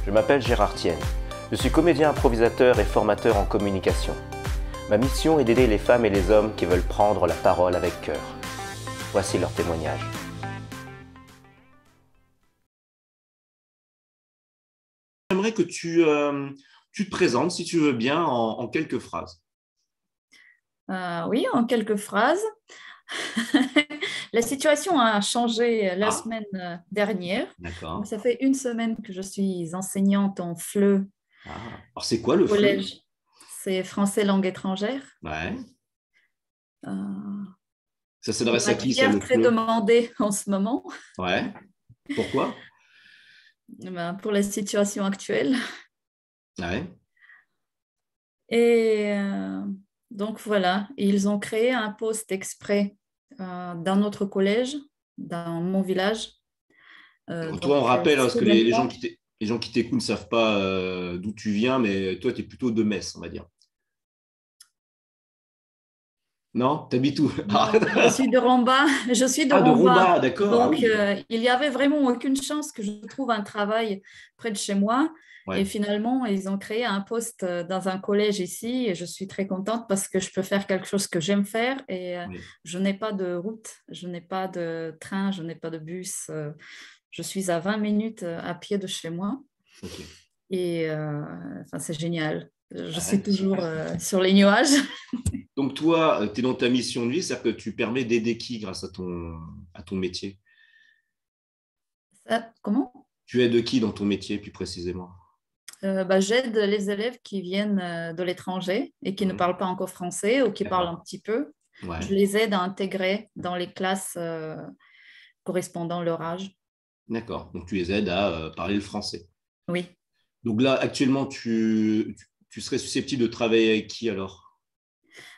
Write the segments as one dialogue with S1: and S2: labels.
S1: Je m'appelle Gérard Tienne. Je suis comédien improvisateur et formateur en communication. Ma mission est d'aider les femmes et les hommes qui veulent prendre la parole avec cœur. Voici leur témoignage.
S2: J'aimerais que tu te présentes, si tu veux bien, en quelques phrases.
S3: Oui, en quelques phrases. La situation a changé la
S2: Ah,
S3: semaine dernière. Donc,
S2: d'accord.
S3: ça fait une semaine que je suis enseignante en FLE
S2: Ah. Alors, c'est quoi
S3: au
S2: le FLE?
S3: collège. C'est français langue étrangère.
S2: Ouais.
S3: Euh,
S2: Ça
S3: Une
S2: s'adresse à qui, ça,
S3: matière
S2: le
S3: très
S2: FLE?
S3: demandée en ce moment,
S2: Ouais. Pourquoi?
S3: pour la situation actuelle.
S2: Ouais.
S3: Et donc voilà, ils ont créé un poste exprès dans notre collège, dans mon village.
S2: Alors, toi, on
S3: Donc,
S2: rappelle, hein, parce que
S3: soudainement,
S2: les gens qui t'écoutent ne savent pas d'où tu viens, mais toi, tu es plutôt de Metz, on va dire. Non? T'habites où?
S3: non, je suis de Romba. Je suis de
S2: Ah, de
S3: Romba.
S2: Romba, d'accord. Ah
S3: Donc,
S2: oui.
S3: il y avait vraiment aucune chance que je trouve un travail près de chez moi. Et
S2: Ouais.
S3: finalement, ils ont créé un poste dans un collège ici. Et je suis très contente parce que je peux faire quelque chose que j'aime faire. Et
S2: Oui.
S3: je n'ai pas de route, je n'ai pas de train, je n'ai pas de bus. Je suis à 20 minutes à pied de chez moi.
S2: Ok.
S3: Et enfin, c'est génial. Je
S2: Ouais,
S3: suis toujours
S2: super.
S3: sur les nuages.
S2: Donc, toi, tu es dans ta mission de vie, c'est-à-dire que tu permets d'aider qui grâce à ton métier?
S3: Comment?
S2: Tu aides qui dans ton métier, plus précisément?
S3: J'aide les élèves qui viennent de l'étranger et qui ne
S2: Mhm.
S3: parlent pas encore français ou qui parlent un
S2: D'accord.
S3: petit peu. Je
S2: Ouais.
S3: les aide à intégrer dans les classes correspondant à leur âge.
S2: D'accord. Donc, tu les aides à parler le français.
S3: Oui.
S2: Donc là, actuellement, tu serais susceptible de travailler avec qui alors?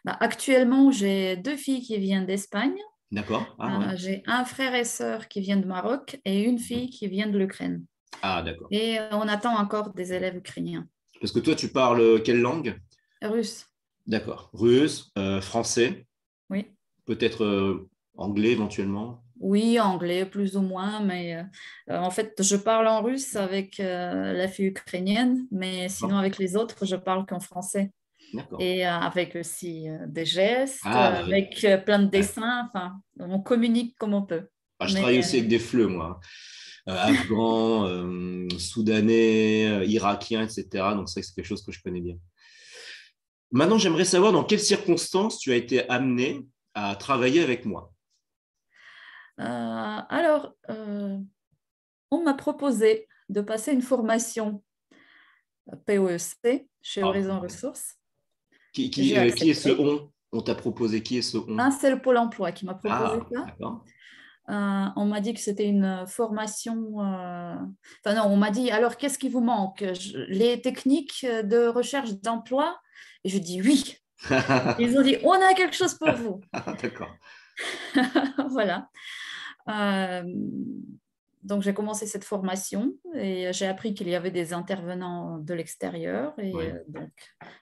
S3: Actuellement, j'ai deux filles qui viennent d'Espagne.
S2: D'accord. Ah ouais.
S3: J'ai un frère et sœur qui viennent de Maroc et une
S2: Mhm.
S3: fille qui vient de l'Ukraine.
S2: Ah, d'accord.
S3: Et on attend encore des élèves ukrainiens.
S2: Parce que toi, tu parles quelle langue?
S3: Russe,
S2: D'accord. Russe, français,
S3: oui.
S2: peut-être anglais éventuellement.
S3: Oui, anglais plus ou moins, mais en fait, je parle en russe avec la fille ukrainienne, mais sinon
S2: D'accord.
S3: avec les autres, je parle qu'en français.
S2: D'accord.
S3: Et avec aussi des gestes,
S2: Ah, bah oui.
S3: avec plein de
S2: Ouais.
S3: dessins, enfin, on communique comme on peut.
S2: Ah, je
S3: Mais
S2: travaille aussi avec des fleux, moi. Afghans, soudanais, irakiens, etc. Donc, c'est quelque chose que je connais bien. Maintenant, j'aimerais savoir dans quelles circonstances tu as été amené à travailler avec moi.
S3: alors, on m'a proposé de passer une formation POEC chez
S2: Ah,
S3: Horizon Ressources.
S2: qui,
S3: J'ai
S2: qui est ce
S3: accepté.
S2: on? On t'a proposé qui est ce on?
S3: C'est le Pôle emploi qui m'a proposé
S2: Ah,
S3: ça.
S2: d'accord.
S3: On m'a dit que c'était une formation. Enfin, non, on m'a dit alors qu'est-ce qui vous manque? Les techniques de recherche d'emploi? Et je dis oui. Ils ont dit on a quelque chose pour vous.
S2: D'accord.
S3: Voilà. Euh, donc, j'ai commencé cette formation et j'ai appris qu'il y avait des intervenants de l'extérieur. Et
S2: Oui.
S3: donc,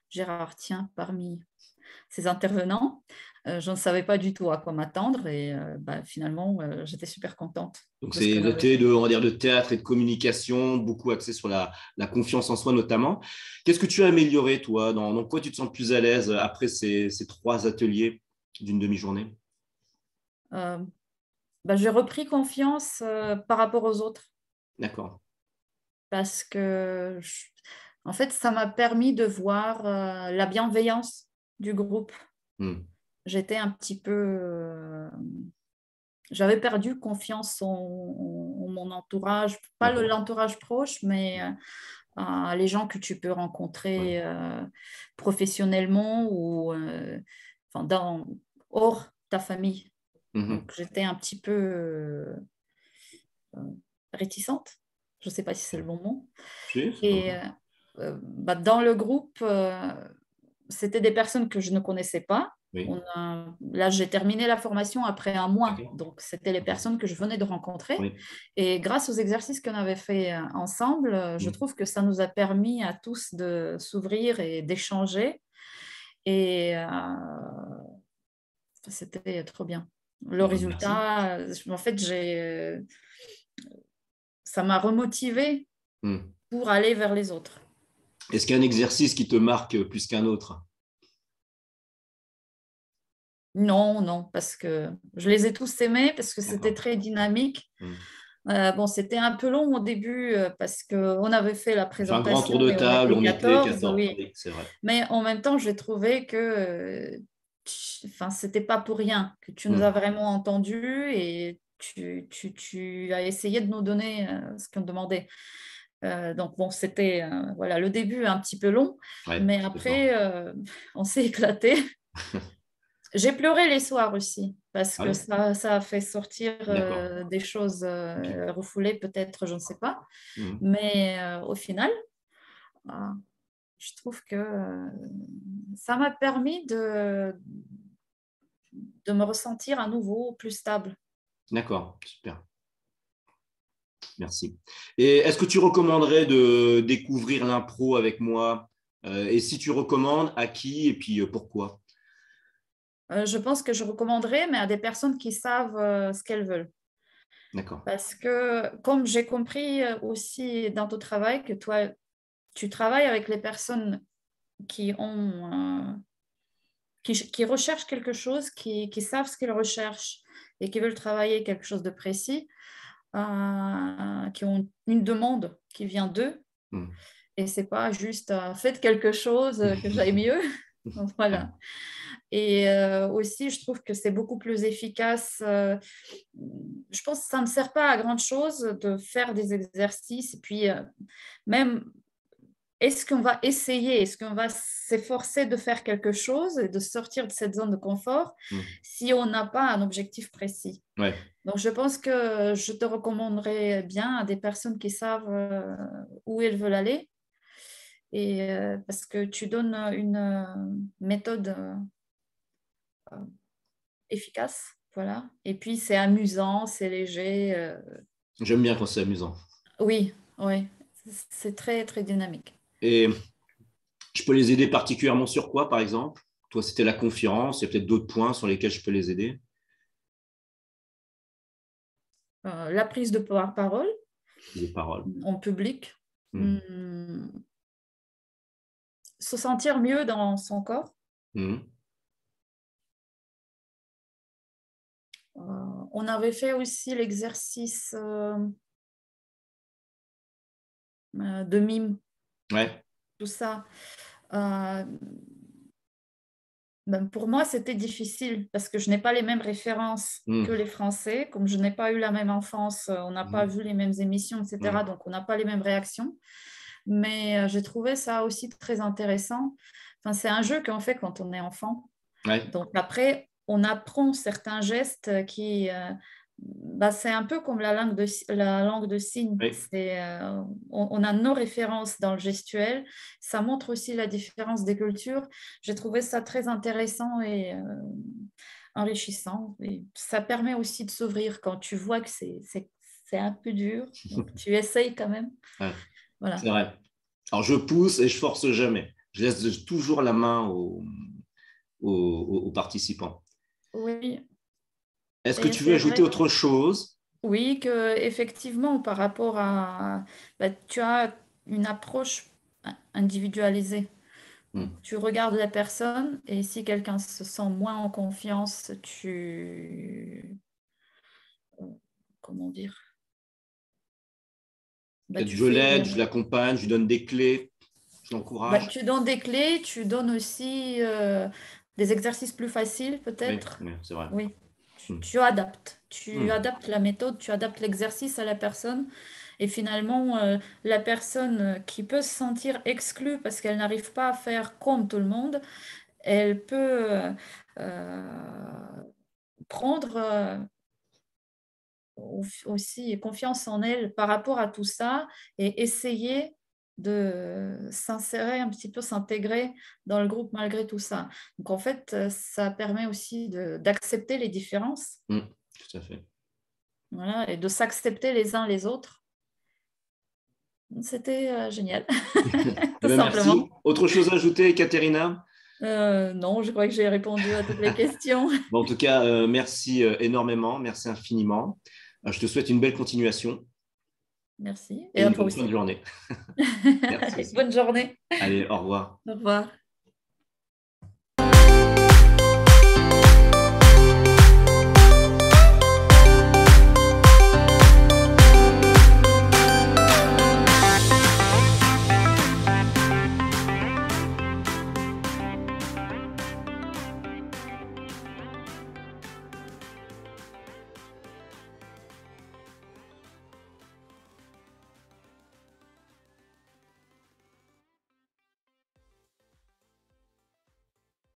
S3: Gérard tient parmi ces intervenants. Je ne savais pas du tout à quoi m'attendre et finalement, j'étais super contente
S2: Donc,
S3: de ce
S2: c'est
S3: que
S2: une
S3: j'avais
S2: atelier
S3: fait.
S2: de, on va dire, de théâtre et de communication, beaucoup axé sur la confiance en soi notamment. Qu'est-ce que tu as amélioré, toi? Dans quoi tu te sens plus à l'aise après ces trois ateliers d'une demi-journée?
S3: Euh, j'ai repris confiance par rapport aux autres
S2: D'accord.
S3: parce que, en fait, ça m'a permis de voir la bienveillance du groupe.
S2: Hmm.
S3: J'étais un petit peu... j'avais perdu confiance en mon entourage, pas
S2: D'accord.
S3: l'entourage proche, mais les gens que tu peux
S2: Ouais.
S3: rencontrer professionnellement ou enfin, hors ta famille.
S2: Mhm.
S3: Donc, j'étais un petit peu réticente. Je ne sais pas si c'est le bon mot.
S2: Si, c'est pas
S3: Et
S2: mal.
S3: dans le groupe, c'était des personnes que je ne connaissais pas.
S2: Oui.
S3: Là, j'ai terminé la formation après un mois.
S2: D'accord.
S3: Donc, c'était les personnes que je venais de rencontrer.
S2: Oui.
S3: Et grâce aux exercices qu'on avait fait ensemble, je
S2: Hmm.
S3: trouve que ça nous a permis à tous de s'ouvrir et d'échanger. Et c'était trop bien. Le
S2: Bon, merci.
S3: résultat, en fait, ça m'a remotivée pour aller vers les autres.
S2: Est-ce qu'il y a un exercice qui te marque plus qu'un autre?
S3: Non, non, parce que je les ai tous aimés, parce que c'était
S2: D'accord.
S3: très dynamique. Bon, c'était un peu long au début parce qu'on avait fait la
S2: On fait un grand tour
S3: présentation
S2: de
S3: et on
S2: table,
S3: était
S2: on était
S3: 14,
S2: 14,
S3: oui.
S2: oui, c'est vrai.
S3: Mais en même temps, j'ai trouvé que enfin, c'était pas pour rien, que tu nous as vraiment entendus et tu as essayé de nous donner ce qu'on demandait. Donc, bon, c'était voilà, le début un petit peu long,
S2: Ouais,
S3: mais
S2: je suis d'accord.
S3: après, on s'est éclaté. J'ai pleuré les soirs aussi, parce
S2: Ah
S3: que
S2: oui?
S3: ça a fait sortir
S2: D'accord.
S3: des choses
S2: Ok.
S3: refoulées, peut-être, je ne sais pas.
S2: Mhm.
S3: Mais au final, euh, je trouve que ça m'a permis de me ressentir à nouveau plus stable.
S2: D'accord, super. Merci. Et est-ce que tu recommanderais de découvrir l'impro avec moi? Et si tu recommandes, à qui et puis pourquoi?
S3: Je pense que je recommanderais, mais à des personnes qui savent ce qu'elles veulent.
S2: D'accord.
S3: Parce que, comme j'ai compris aussi dans ton travail, que toi, tu travailles avec les personnes qui ont qui recherchent quelque chose, qui savent ce qu'ils recherchent et qui veulent travailler quelque chose de précis, qui ont une demande qui vient d'eux.
S2: Mhm.
S3: Et c'est pas juste faites quelque chose que j'aille mieux. Donc, voilà. Et aussi, je trouve que c'est beaucoup plus efficace. Je pense que ça ne sert pas à grand chose de faire des exercices. Et puis, même est-ce qu'on va essayer, est-ce qu'on va s'efforcer de faire quelque chose et de sortir de cette zone de confort
S2: Mhm.
S3: si on n'a pas un objectif précis?
S2: Ouais,
S3: Donc, je pense que je te recommanderais bien à des personnes qui savent où elles veulent aller et parce que tu donnes une méthode efficace, voilà. Et puis, c'est amusant, c'est léger.
S2: j'aime bien quand c'est amusant.
S3: Oui, oui, c'est très, très dynamique.
S2: Et je peux les aider particulièrement sur quoi, par exemple? Toi, c'était la confiance. Il y a peut-être d'autres points sur lesquels je peux les aider.
S3: La prise de parole
S2: Les paroles.
S3: en public,
S2: Mhm.
S3: hum, se sentir mieux dans son corps.
S2: Mhm.
S3: On avait fait aussi l'exercice de mime,
S2: Ouais.
S3: tout ça. Euh, ben, pour moi, c'était difficile parce que je n'ai pas les mêmes références que
S2: Mhm.
S3: les Français. Comme je n'ai pas eu la même enfance, on n'a pas
S2: Mhm.
S3: vu les mêmes émissions, etc.
S2: Mhm.
S3: Donc, on n'a pas les mêmes réactions. Mais j'ai trouvé ça aussi très intéressant. Enfin, c'est un jeu qu'on fait quand on est enfant.
S2: Ouais.
S3: Donc après, on apprend certains gestes qui, bah, c'est un peu comme la langue de signes.
S2: Oui.
S3: On a nos références dans le gestuel. Ça montre aussi la différence des cultures. J'ai trouvé ça très intéressant et enrichissant. Et ça permet aussi de s'ouvrir quand tu vois que c'est un peu dur. Donc tu essayes quand même.
S2: Ouais. C'est
S3: Voilà.
S2: vrai. Alors, je pousse et je force jamais. Je laisse toujours la main aux participants.
S3: Oui,
S2: Est-ce que
S3: et
S2: tu veux
S3: c'est
S2: ajouter
S3: vrai.
S2: autre chose?
S3: Oui, que effectivement, par rapport à, bah, tu as une approche individualisée. Donc,
S2: Hmm.
S3: tu regardes la personne et si quelqu'un se sent moins en confiance, comment dire, bah,
S2: Peut-être
S3: tu
S2: je
S3: fais,
S2: l'aide, je l'accompagne, je lui donne des clés, je
S3: bah,
S2: l'encourage.
S3: tu donnes des clés, tu donnes aussi des exercices plus faciles
S2: Oui,
S3: peut-être.
S2: oui, c'est vrai.
S3: Oui,
S2: Hmm.
S3: tu adaptes. Tu
S2: Hmm.
S3: adaptes la méthode, tu adaptes l'exercice à la personne. Et finalement, la personne qui peut se sentir exclue parce qu'elle n'arrive pas à faire comme tout le monde, elle peut prendre aussi confiance en elle par rapport à tout ça et essayer de s'insérer un petit peu, s'intégrer dans le groupe malgré tout ça. Donc en fait, ça permet aussi d'accepter les différences,
S2: Hmm. Tout à fait.
S3: voilà, et de s'accepter les uns les autres. C'était génial,
S2: Eh
S3: tout
S2: bien, merci.
S3: simplement.
S2: Autre chose à ajouter, Katerina?
S3: Non, je crois que j'ai répondu à toutes les questions.
S2: Bon, en tout cas, merci énormément, merci infiniment. Je te souhaite une belle continuation.
S3: Merci.
S2: Et
S3: Et à
S2: une
S3: toi
S2: bonne fin de
S3: aussi.
S2: journée. Merci aussi.
S3: Bonne journée.
S2: Allez, au revoir.
S3: Au revoir.